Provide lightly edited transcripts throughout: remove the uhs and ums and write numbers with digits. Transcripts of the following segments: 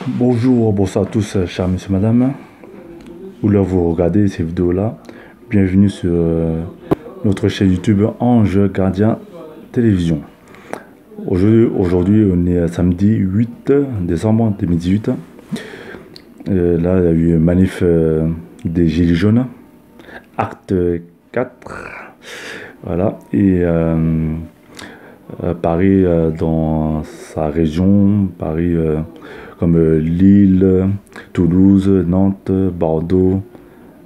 Bonjour, bonsoir à tous, chers messieurs, madame. Où là vous regardez ces vidéos-là. Bienvenue sur notre chaîne YouTube Ange Gardien Télévision. Aujourd'hui, on est samedi 8 décembre 2018. Là, il y a eu une manif des Gilets jaunes, acte 4. Voilà. Et Paris, dans sa région, Paris, comme Lille, Toulouse, Nantes, Bordeaux,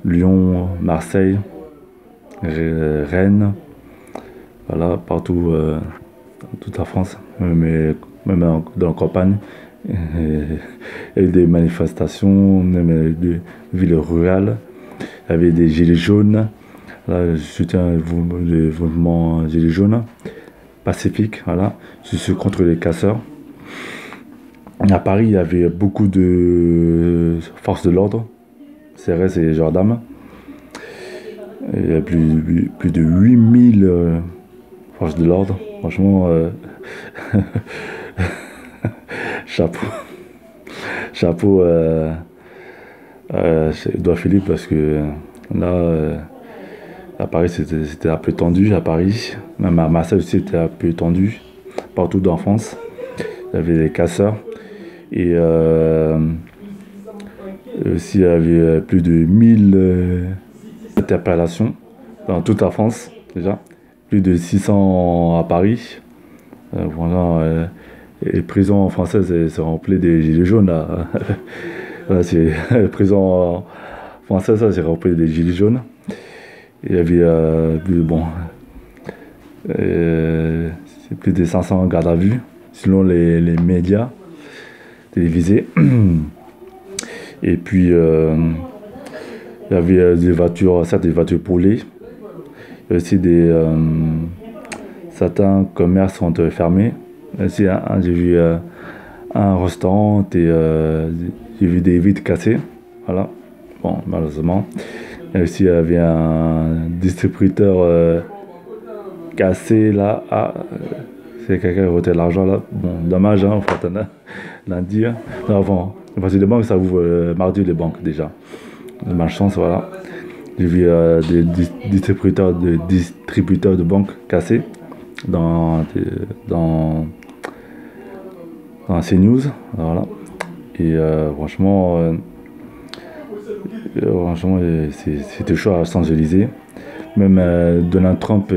Lyon, Marseille, Rennes, voilà, partout, toute la France, mais même dans la campagne. Il y a eu des manifestations, même des villes rurales. Il y avait des gilets jaunes. Là, je soutiens le mouvement gilets jaunes, pacifique, voilà. Je suis contre les casseurs. À Paris, il y avait beaucoup de forces de l'ordre, CRS et gendarmes. Il y a plus de 8000 forces de l'ordre. Franchement, chapeau. Chapeau Edouard Philippe, parce que là, à Paris, c'était un peu tendu. À Paris, même à Marseille aussi, c'était un peu tendu. Partout en France, il y avait des casseurs. Et aussi, il y avait plus de 1000 interpellations dans toute la France, déjà. Plus de 600 à Paris. Voilà, les prisons françaises sont remplies des gilets jaunes. Là. Voilà, les prisons françaises, c'est rempli des gilets jaunes. Il y avait c'est plus de 500 gardes à vue, selon les médias télévisés. Et puis, il y avait des voitures, certes des voitures polées. Il y a aussi certains commerces sont fermés. Aussi, j'ai vu un restaurant et j'ai vu des vitres cassées. Voilà. Bon, malheureusement. Et aussi, il y avait un distributeur cassé là. C'est quelqu'un qui a retiré l'argent là. Bon, dommage, hein, faut attendre lundi. Non, avant. Parce que les banques, ça ouvre mardi, les banques déjà. De malchance, voilà. J'ai vu des distributeurs de banques cassés dans CNews. Voilà. Et franchement, c'était chaud à Champs-Élysées. Même Donald Trump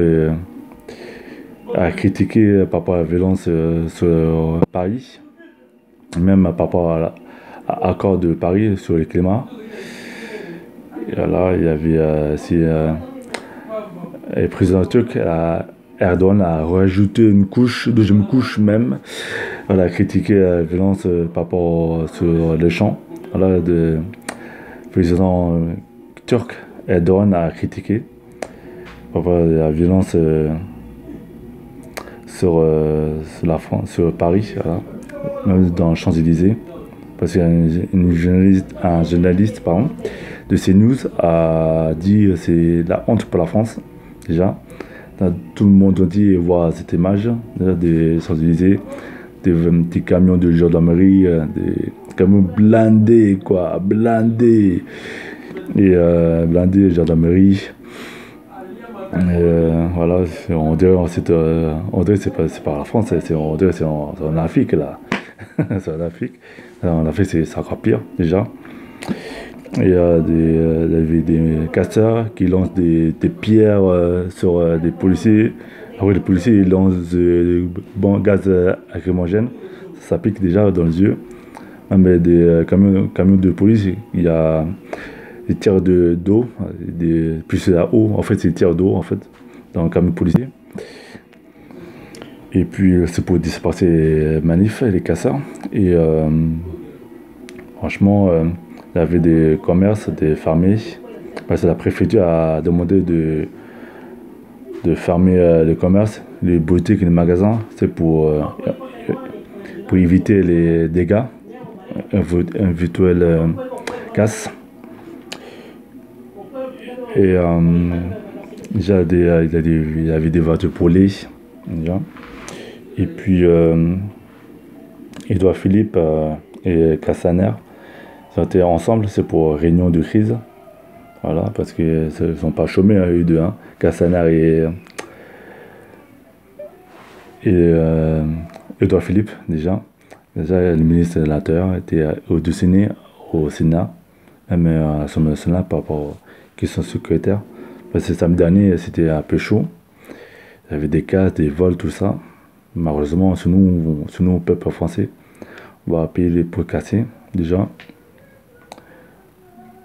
a critiqué par rapport à la violence sur Paris, même par rapport à l'accord de Paris sur le climat. Et là, il y avait aussi le président turc, Erdogan, a rajouté une couche, deuxième couche même. Voilà, a critiqué la violence par rapport sur les champs. Voilà, le président turc, Erdogan, a critiqué par rapport à la violence sur la France, sur Paris, voilà, même dans Champs-Élysées. Parce qu'un journaliste de CNews a dit que c'est la honte pour la France, déjà. Tout le monde dit voir cette image des Champs-Élysées, des petits camions de gendarmerie, des camions blindés, quoi, blindés. Et blindés, gendarmerie. Voilà, on dirait c'est pas la France, on dirait c'est en Afrique, là. C'est en Afrique. En Afrique, c'est encore pire, déjà. Et il y avait des casseurs qui lancent des pierres sur des policiers. Après, les policiers ils lancent gaz lacrymogène. Ça pique déjà dans les yeux. Même des camions de police, il y a des tirs d'eau, plus à eau, en fait, c'est des tirs d'eau, en fait, dans le camion policier. Et puis, c'est pour disperser les manifs et les casseurs. Et franchement, il y avait des commerces, des fermés. Parce que la préfecture a demandé de fermer les commerces, les boutiques et les magasins. C'est pour éviter les dégâts, un virtuel casse. Et déjà, il y avait des voitures polées. Déjà. Et puis, Edouard Philippe et Castaner. Ils ont été ensemble, c'est pour réunion de crise. Voilà, parce qu'ils ne sont pas chômés, hein, eux deux. Hein. Castaner et Édouard Philippe, déjà. Déjà, le ministre de l'Intérieur était auditionné au Sénat, même à l'Assemblée nationale par rapport aux questions sécuritaires. Parce que samedi dernier, c'était un peu chaud. Il y avait des casses, des vols, tout ça. Malheureusement, sur nous, peuple français, on va payer les pots cassés, déjà.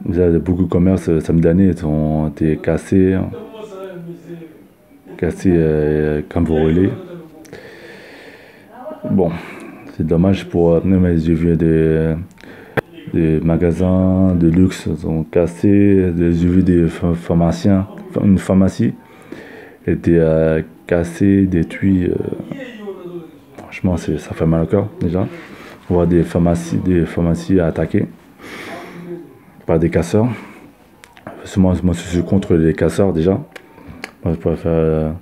Déjà, beaucoup de commerces samedi dernier ont été cassés comme vous relais. Bon, c'est dommage pour même j'ai vu des magasins de luxe sont cassés, j'ai vu des pharmaciens, une pharmacie était cassée, détruite. Franchement, ça fait mal au cœur déjà. Voir des pharmacies attaquées par des casseurs. Moi, je suis contre les casseurs déjà. Moi, je préfère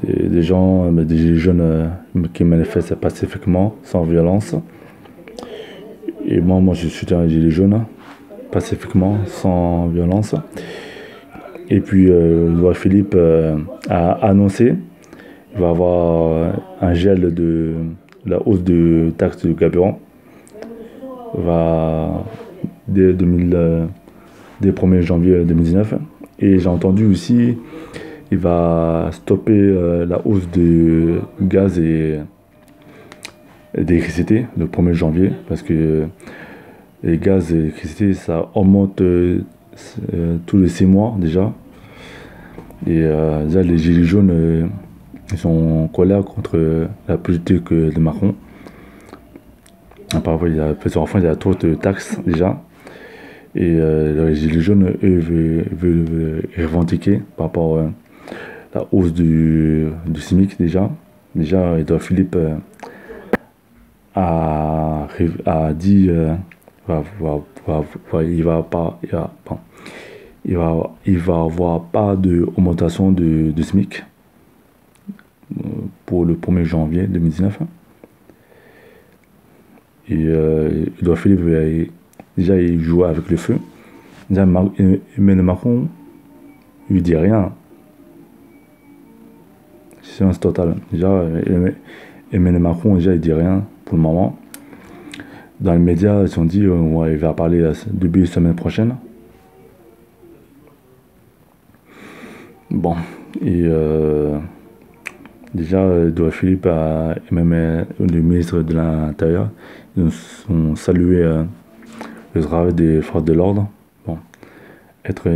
des gens, des jeunes qui manifestent pacifiquement, sans violence. Et moi je soutiens les gilets jaunes, pacifiquement, sans violence. Et puis, Édouard Philippe a annoncé qu'il va y avoir un gel de la hausse de taxes de carburant. Dès 1er janvier 2019. Et j'ai entendu aussi il va stopper la hausse de gaz et d'électricité le 1er janvier parce que les gaz et l'électricité ça augmente tous les 6 mois déjà. Et déjà les gilets jaunes ils sont en colère contre la politique de Macron. Apparemment, il y a trop de taxes déjà. Et les gilets jaunes, eux, veulent revendiquer par rapport à la hausse du SMIC déjà. Déjà, Édouard Philippe a dit il va avoir pas d'augmentation de SMIC pour le 1er janvier 2019. Et Édouard Philippe déjà il joue avec le feu. Déjà, Emmanuel Macron il dit rien. C'est silence total. Déjà, Emmanuel Macron déjà il dit rien pour le moment. Dans les médias, ils ont dit il va parler début de semaine prochaine. Bon, et déjà, Édouard Philippe et même le ministre de l'Intérieur, ils ont salué le travail des forces de l'ordre. Bon, être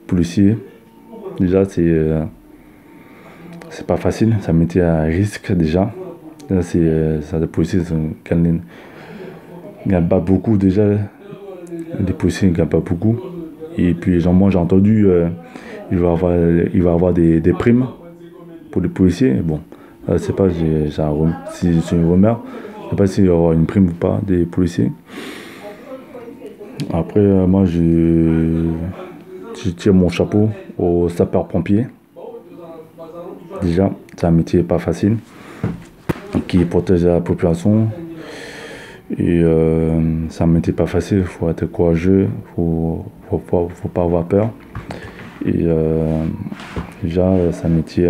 policier, déjà, c'est pas facile, c'est un métier à risque déjà. Là, les policiers ne gagnent pas beaucoup déjà. Les policiers ne gagnent pas beaucoup. Et puis, moi, j'ai entendu, il va avoir des primes pour les policiers. Bon, je ne sais pas si c'est une rumeur. Je ne sais pas s'il va y avoir une prime ou pas des policiers. Après, moi, je tire mon chapeau aux sapeurs-pompiers. Déjà, c'est un métier pas facile qui protège la population. Et c'est un métier pas facile. Il faut être courageux. Faut pas avoir peur. Et déjà, c'est un métier.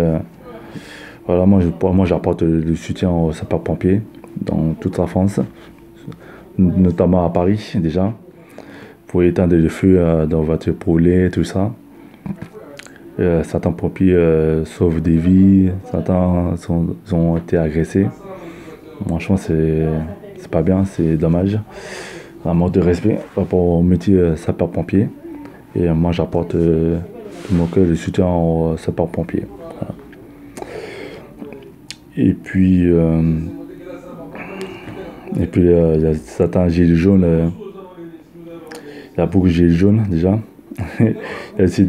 Voilà, moi, j'apporte le soutien aux sapeurs-pompiers dans toute la France, notamment à Paris déjà, pour éteindre le feu dans les voitures brûlées, tout ça. Certains pompiers sauvent des vies, certains ont été agressés. Franchement, c'est pas bien, c'est dommage. Un manque de respect par rapport au métier sapeur-pompier. Et moi, j'apporte de mon cœur le soutien aux sapeurs-pompiers. Voilà. Et puis, il y a certains gilets jaunes. Il y a beaucoup de gilets jaunes déjà. Il y a aussi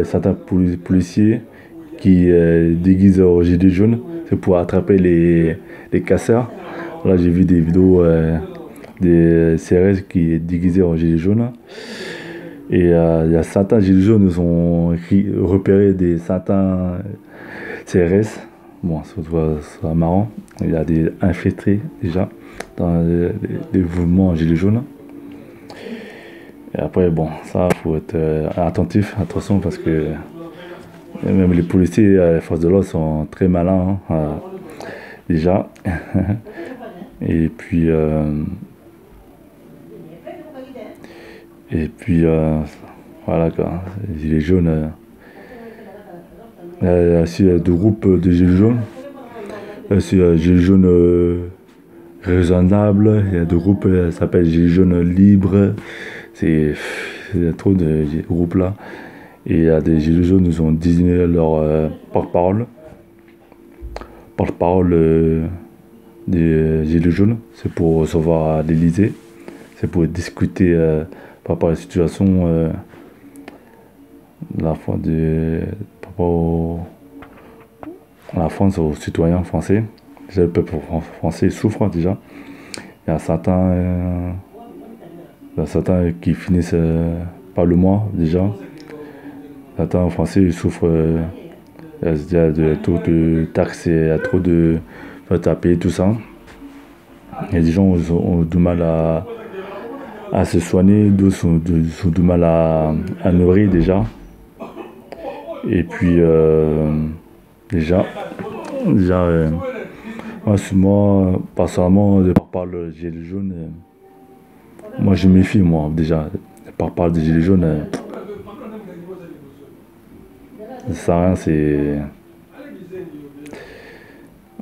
certains policiers qui déguisent en gilets jaunes. C'est pour attraper les casseurs. Là, j'ai vu des vidéos des CRS qui est déguisés en gilets jaunes. Et il y a certains gilets jaunes qui ont repéré certains CRS. bon, ça soit marrant. Il y a des infiltrés déjà dans les mouvements gilets jaunes. Et après, bon, ça, faut être attentif, attention, parce que même les policiers, les forces de l'ordre sont très malins, hein, déjà. Et puis, voilà quoi. Les gilets jaunes. Il y a aussi deux groupes de gilets jaunes. C'est gilets jaunes raisonnables. Il y a deux groupes, ça s'appelle gilets jaunes libres. Il y a trop de groupes là. Et il y a des gilets jaunes qui ont désigné leur porte-parole. Porte-parole des gilets jaunes. C'est pour recevoir à l'Élysée. C'est pour discuter par rapport à la situation la France aux citoyens français. Déjà, le peuple français souffre déjà. Il y a certains qui finissent par le mois déjà. Certains Français ils souffrent. Il y a trop de taxes, il y a trop de à payer, tout ça. Il y a des gens qui ont du mal à se soigner, d'autres ont du mal à nourrir déjà. Et puis, moi, personnellement, par le gilet jaune, moi je méfie, moi, déjà. Par des gilets jaunes, ça sert à rien, c'est.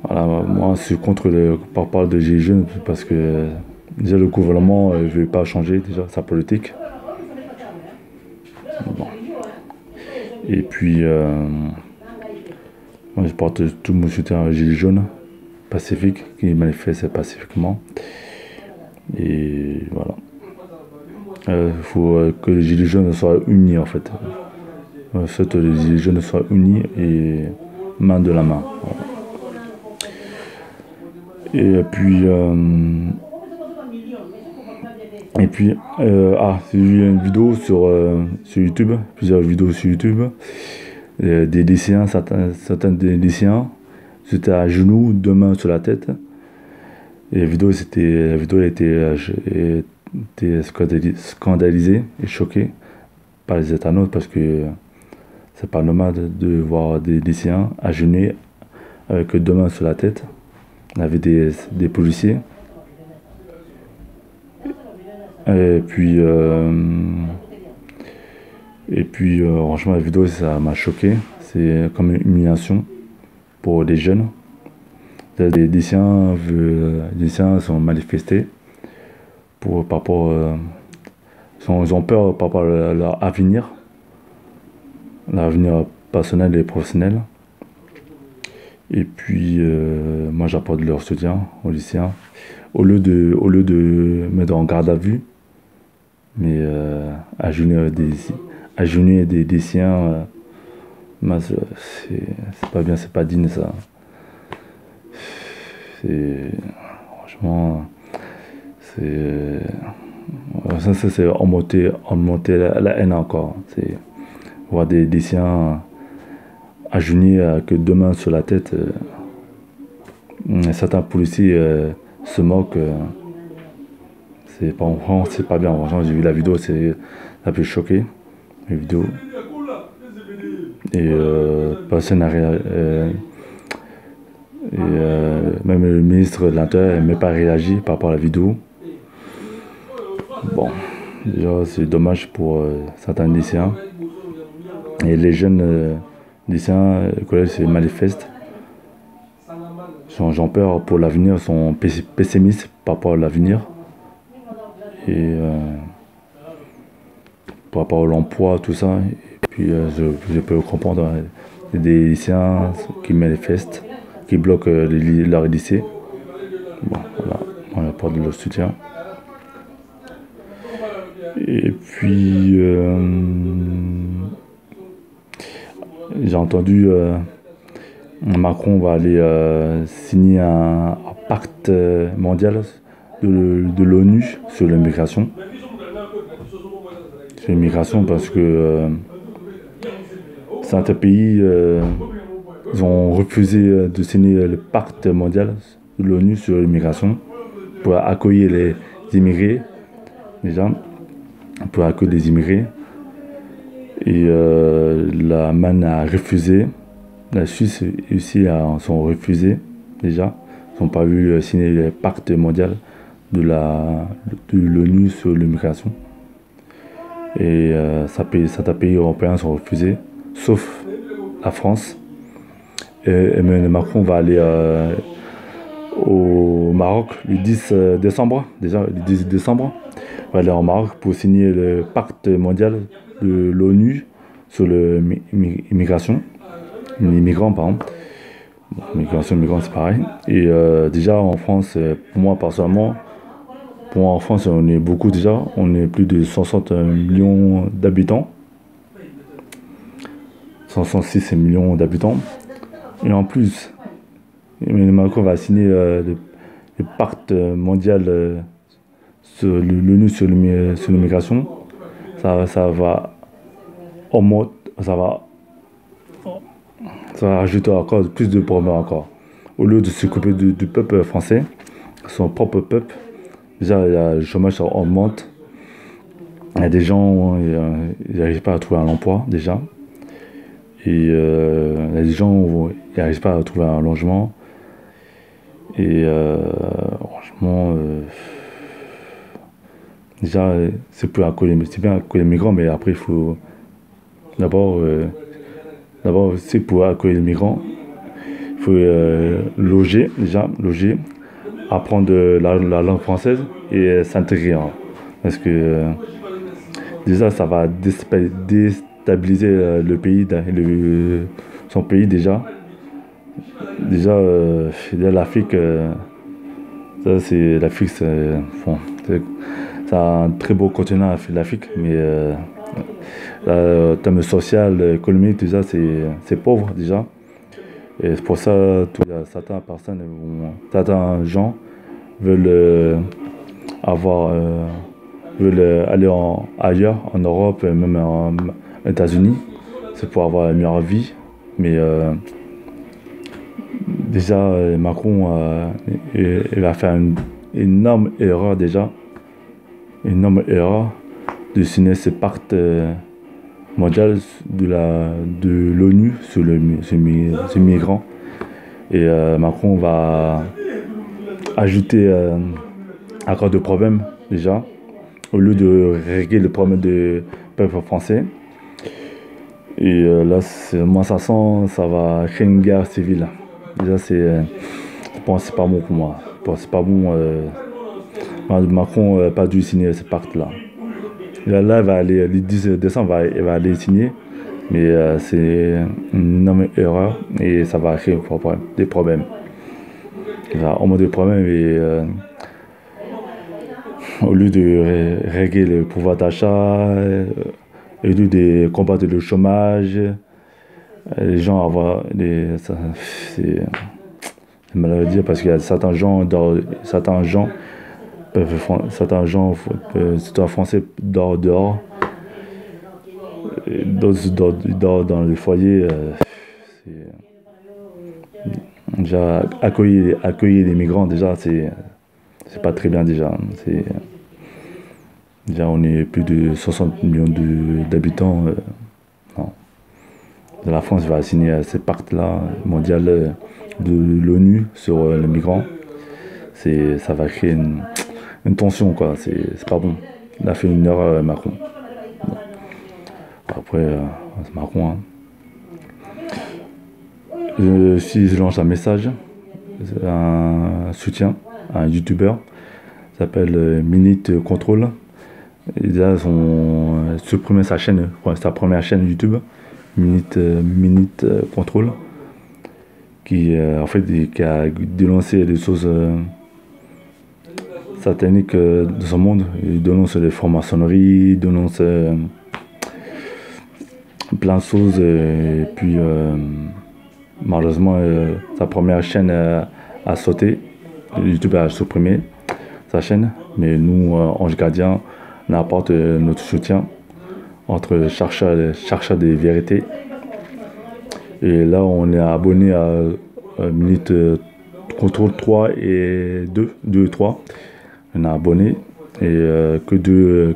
Voilà, moi, je suis contre le parle de gilets jaunes parce que déjà le gouvernement ne veut pas changer déjà sa politique. Bon. Et puis, moi, je porte tout mon soutien aux gilets jaunes pacifiques qui manifestent pacifiquement. Et voilà. Il faut que les gilets jaunes soient unis en fait. Je souhaite que les gilets jaunes soient unis et main de la main. Voilà. Et puis, j'ai vu une vidéo sur YouTube, plusieurs vidéos sur YouTube, des lycéens, certains des lycéens, c'était à genoux, deux mains sur la tête. Et la vidéo a été scandalisée et choquée par les internautes parce que c'est pas normal de voir des lycéens à genoux avec deux mains sur la tête. On avait des policiers. Et puis, franchement, la vidéo, ça m'a choqué. C'est comme une humiliation pour les jeunes. Les lycéens sont manifestés par rapport. Ils ont peur par rapport à leur avenir personnel et professionnel. Et puis, moi, j'apporte leur soutien aux lycéens. Au lieu de mettre en garde à vue, mais agenouiller des lycéens, c'est pas bien, c'est pas digne ça. Franchement, c'est augmenter la haine encore. C'est voir des lycéens agenouillés avec deux mains sur la tête. Certains policiers se moquent. C'est pas bien. Franchement, j'ai vu la vidéo, ça m'a fait choquer. La vidéo. Et personne n'a même le ministre de l'Intérieur n'a même pas réagi par rapport à la vidéo. Bon, déjà c'est dommage pour certains lycéens. Et les jeunes lycéens, collèges se manifestent. Ils ont peur pour l'avenir, sont pessimistes par rapport à l'avenir. Et par rapport à l'emploi, tout ça. Et puis je peux comprendre, il y a des lycéens qui manifestent, qui bloquent leur lycée. Bon, voilà, on apporte le soutien. Et puis j'ai entendu Macron va aller signer un pacte mondial de l'ONU sur l'immigration. Sur l'immigration parce que certains pays Ils ont refusé de signer le pacte mondial de l'ONU sur l'immigration pour accueillir les immigrés, déjà, pour accueillir les immigrés. Et l'Allemagne a refusé. La Suisse aussi sont refusés déjà. Ils n'ont pas vu signer le pacte mondial de l'ONU sur l'immigration. Et certains pays européens sont refusés, sauf la France. Et Emmanuel Macron va aller au Maroc le 10 décembre, déjà le 10 décembre. Il va aller au Maroc pour signer le pacte mondial de l'ONU sur l'immigration. Les migrants, pardon. Bon, migration, migrants, c'est pareil. Et déjà en France, pour moi personnellement, en France, on est beaucoup déjà. On est plus de 160 millions d'habitants. 166 millions d'habitants. Et en plus, Emmanuel Macron va signer le pacte mondial sur l'ONU sur l'immigration. Ça va rajouter encore plus de problèmes encore. Au lieu de s'occuper du peuple français, son propre peuple, déjà le chômage augmente. Il y a des gens ils n'arrivent pas à trouver un emploi déjà. Et il y a des gens qui n'arrivent pas à trouver un logement. Et franchement, déjà, c'est bien accueillir les migrants, mais après, il faut d'abord, c'est pour accueillir les migrants, il faut loger, apprendre la langue française et s'intégrer. Hein. Parce que déjà, ça va déstabiliser le pays, son pays déjà. Déjà, l'Afrique, l'Afrique, c'est un très beau continent, l'Afrique, mais en termes social, économique, déjà, c'est pauvre déjà. Et c'est pour ça que certaines personnes, certains gens veulent aller ailleurs, en Europe, même aux États-Unis, c'est pour avoir une meilleure vie. Mais déjà, Macron il va faire une énorme erreur déjà. Une énorme erreur de signer ce pacte mondial de l'ONU sur les migrants. Et Macron va ajouter encore de problèmes déjà, au lieu de régler le problème du peuple français. Et là, moi, ça va créer une guerre civile. Déjà, c'est pas bon pour moi. C'est pas bon. Macron n'a pas dû signer ce pacte-là. Là, il va aller, le 10 décembre, il va aller signer. Mais c'est une énorme erreur et ça va créer des problèmes. Il va augmenter des problèmes et au lieu de régler le pouvoir d'achat, au lieu de combattre le chômage, les gens c'est malheureux de dire parce qu'il y a certains gens citoyens français dehors, d'autres dans les foyers. Déjà accueillir les migrants déjà c'est pas très bien déjà. Déjà on est plus de 60 millions d'habitants. Non. La France va signer ce pacte-là mondial de l'ONU sur les migrants. Ça va créer une tension, quoi. C'est pas bon. Il a fait une erreur, Macron. Bon. Après, c'est Macron. Hein. Si je lance un message, un soutien à un youtubeur, s'appelle Minute Control. Ils ont supprimé sa chaîne, sa première chaîne YouTube, Minute Control, qui en fait qui a dénoncé des choses sataniques de ce monde. Il dénonce les francs-maçonneries, il dénonce plein de choses et puis malheureusement sa première chaîne a sauté. YouTube a supprimé sa chaîne, mais nous Ange Gardien on apporte notre soutien entre chercheurs des vérités Et là, on est abonné à Minute Contrôle 3 et 2 et 3. On est abonné et que Dieu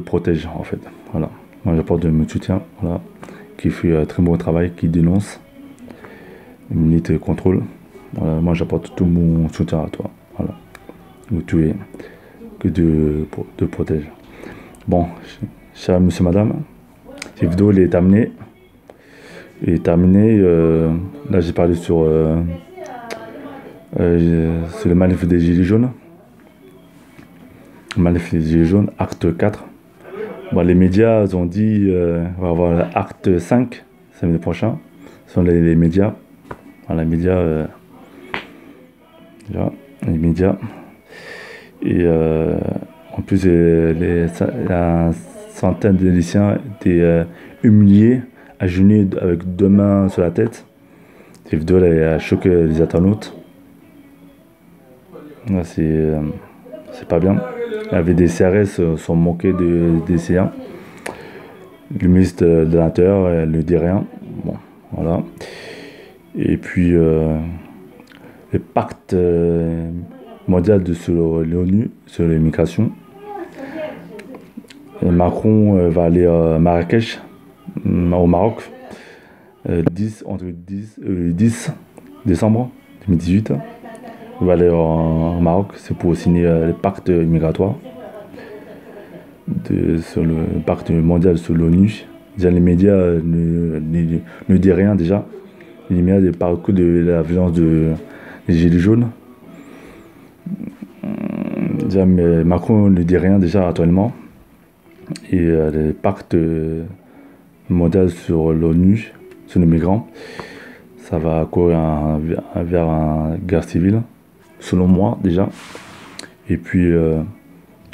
protège en fait. Voilà. Moi j'apporte de mon soutien, voilà, qui fait un très bon travail, qui dénonce. Minute Contrôle. Voilà, moi j'apporte tout mon soutien à toi. Voilà. Où tu es. Que Dieu te protège. Bon, cher monsieur, madame, cette vidéo elle est terminée. Là j'ai parlé sur le manif des Gilets jaunes. Manif des Gilets jaunes, acte 4. Bon, les médias ont dit on va avoir l'acte 5 samedi prochain. Ce sont les médias. Voilà, les médias. Les médias. Et en plus, la centaine de lycéens étaient humiliés, agenouillés avec 2 mains sur la tête. Cette vidéo a choqué les internautes. C'est pas bien. Il y avait des CRS sont moqués des lycéens. Le ministre de l'Intérieur ne dit rien. Bon, voilà. Et puis, le pacte mondial sur l'ONU, sur l'immigration. Macron va aller à Marrakech, au Maroc, entre le 10 décembre 2018. Il va aller au Maroc, c'est pour signer le pacte migratoire, sur le pacte mondial sur l'ONU. Les médias ne disent rien déjà. Les médias parlent que de la violence des Gilets jaunes. Déjà, mais Macron ne dit rien déjà actuellement. Et le pacte mondial sur l'ONU, sur les migrants, ça va courir vers une guerre civile, selon moi déjà. Et puis,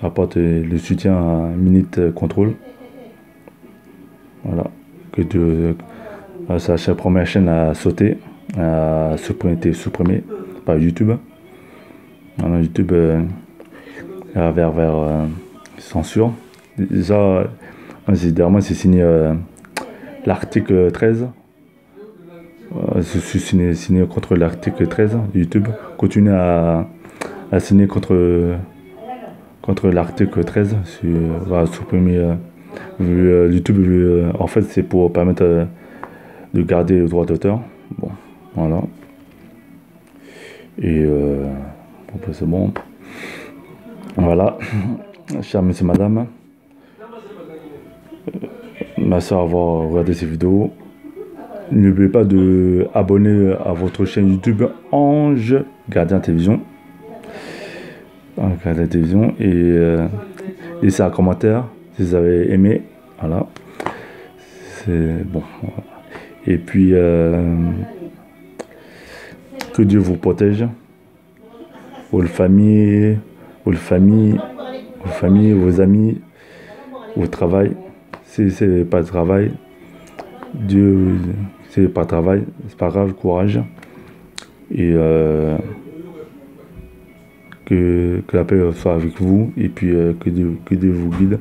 apporte le soutien à Minute Contrôle. Voilà. Sa première chaîne a sauté, a été supprimée par YouTube. Alors, YouTube vers censure. Déjà, dernièrement, c'est signé l'article 13. C'est signé contre l'article 13. YouTube continue à signer contre l'article 13. Va supprimer. YouTube, en fait, c'est pour permettre de garder le droit d'auteur. Bon, voilà. Et c'est bon. Voilà. Chers monsieur, madame. Merci d'avoir regardé ces vidéos. N'oubliez pas de abonner à votre chaîne YouTube Ange Gardien Télévision. Gardien Télévision. Et laissez un commentaire si vous avez aimé. Voilà. C'est bon. Voilà. Et puis que Dieu vous protège. Vos familles, vos amis, au travail. Si c'est pas de travail, Dieu, c'est pas de travail, c'est pas grave, courage. Et que la paix soit avec vous, et puis que Dieu vous guide.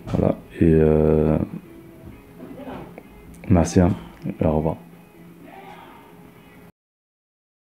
Voilà. Et merci, hein. Au revoir.